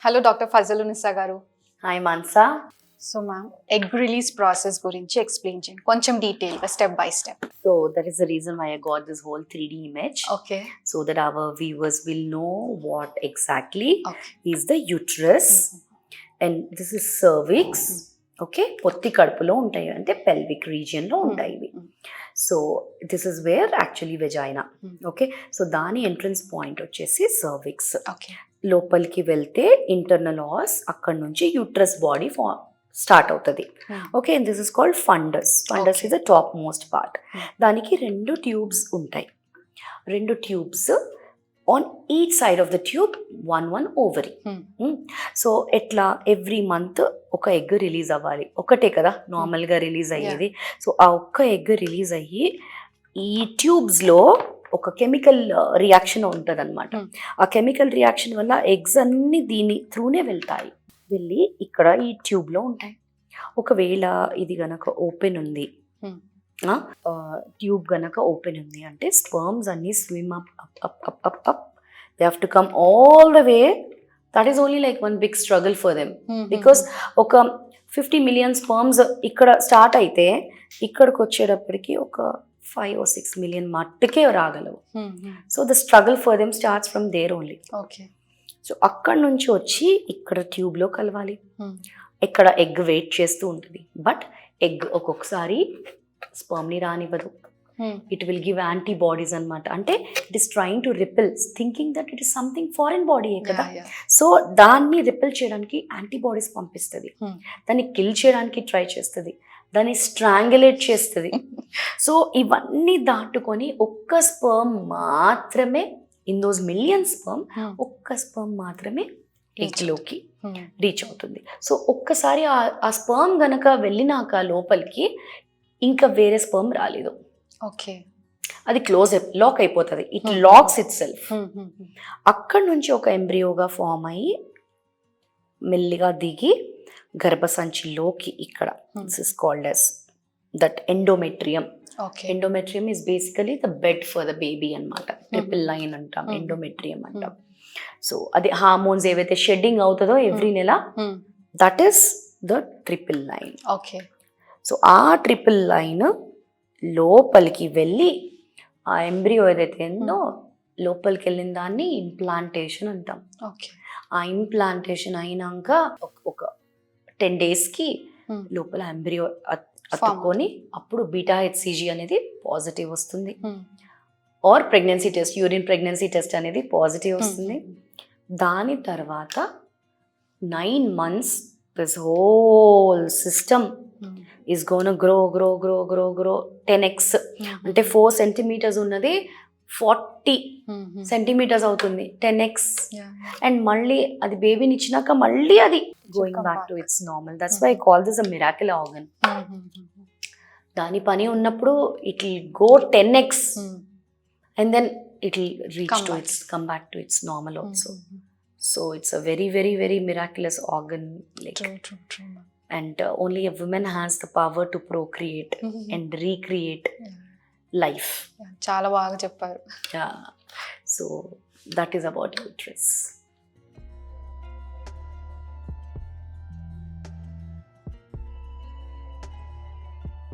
Hello doctor ఫజలునిసా గారు. Hi Mansa. So ma'am, egg release process గురించి explain చేయండి కొంచెం డీటెయిల్గా, step by step. So that is the reason why I got this whole 3D image. Okay. So that our viewers will know what exactly Okay. is the uterus. And this is cervix. Okay, పొత్తి కడుపులో ఉంటాయి అంటే pelvic రీజియన్లో ఉంటాయి ఇవి. So this is where actually vagina. Okay, so దాని entrance point వచ్చేసి cervix. Okay. లోపలికి వెళ్తే ఇంటర్నల్ ఆస్, అక్కడ నుంచి యూట్రస్ బాడీ స్టార్ట్ అవుతుంది. Okay, and this is called fundus. Fundus is the top most part. దానికి 2 ట్యూబ్స్ ఉంటాయి. 2 tubes on each side of the tube, one ovary. So ఎట్లా every month ఒక egg release అవ్వాలి. ఒకటే కదా నార్మల్గా రిలీజ్ అయ్యేది. సో ఆ ఒక్క ఎగ్ రిలీజ్ అయ్యి ఈ ట్యూబ్స్లో ఒక కెమికల్ రియాక్షన్ ఉంటుంది అనమాట. ఆ కెమికల్ రియాక్షన్ వల్ల ఎగ్స్ అన్ని దీని త్రూనే వెళ్తాయి, వెళ్ళి ఇక్కడ ఈ ట్యూబ్లో ఉంటాయి. ఒకవేళ ఇది గనక ఓపెన్ ఉంది, ట్యూబ్ గనక ఓపెన్ ఉంది అంటే స్పర్మ్స్ అన్ని swim up up up up up up they have to come all the way. That is only like 1 big struggle for them. Because ఒక 50 మిలియన్ స్పర్మ్స్ ఇక్కడ స్టార్ట్ అయితే ఇక్కడికి వచ్చేటప్పటికి ఒక 5 or 6 మిలియన్ మట్టుకే రాగలవు. So the struggle for them starts from there only. Okay. So అక్కడి నుంచి వచ్చి ఇక్కడ ట్యూబ్లో కలవాలి. ఇక్కడ ఎగ్ వెయిట్ చేస్తూ ఉంటుంది. బట్ ఎగ్ ఒక్కొక్కసారి స్పర్మ్ని రానివ్వదు. ఇట్ విల్ గివ్ యాంటీబాడీస్ అనమాట. అంటే it is trying to repel, thinking that it is something foreign బాడీయే కదా. సో దాన్ని రిపెల్ చేయడానికి యాంటీబాడీస్ పంపిస్తుంది, దాన్ని కిల్ చేయడానికి ట్రై చేస్తుంది, దాన్ని స్ట్రాంగులేట్ చేస్తుంది. సో ఇవన్నీ దాటుకొని ఒక్క స్పర్మ్ మాత్రమే, ఇన్ దోస్ మిలియన్ స్పర్మ్, ఒక్క స్పర్మ్ మాత్రమే ఎగ్లోకి రీచ్ అవుతుంది. సో ఒక్కసారి ఆ స్పర్మ్ గనక వెళ్ళినాక లోపలికి ఇంకా వేరే స్పర్మ్ రాలేదు. ఓకే. అది లాక్ అయిపోతుంది. It lakhs it self. అక్కడి నుంచి ఒక ఎంబ్రియోగా ఫామ్ అయ్యి మెల్లిగా దిగి గర్భసంచిలోకి ఇక్కడ this is called as that endometrium. Endometrium is basically the bed for the baby అనమాట. ట్రిపుల్ లైన్ అంటాం, ఎండోమెట్రియం అంటాం. సో అది హార్మోన్స్ ఏవైతే షెడ్డింగ్ అవుతుందో ఎవ్రీ నెల, that is the triple line. Okay. So ఆ ట్రిపుల్ లైన్ లోపలికి వెళ్ళి ఆ ఎంబ్రియో ఏదైతే ఉందో లోపలికి వెళ్ళిన దాన్ని ఇంప్లాంటేషన్ అంటాం. ఓకే. ఆ ఇంప్లాంటేషన్ అయినాక ఒక 10 డేస్కి లోపల ఎంబ్రియో అతుక్కొని అప్పుడు బీటా-HCG అనేది పాజిటివ్ వస్తుంది. Or pregnancy test, urine pregnancy test అనేది పాజిటివ్ వస్తుంది. దాని తర్వాత 9 months this whole system is gonna grow 10x. అంటే 4 centimeters ఉన్నది 40 centimeters అవుతుంది, 10x. అండ్ మళ్ళీ అది బేబీని ఇచ్చినాక మళ్ళీ అది going back to its normal. That's why I call this a miracle organ. దాని పని ఉన్నప్పుడు it will go 10x and then it will reach to its come back to its normal also. So it's a very very very miraculous organ, like true. And only a woman has the power to procreate and recreate life. చాలా బాగా చెప్పారు. Yeah, so that is about uterus.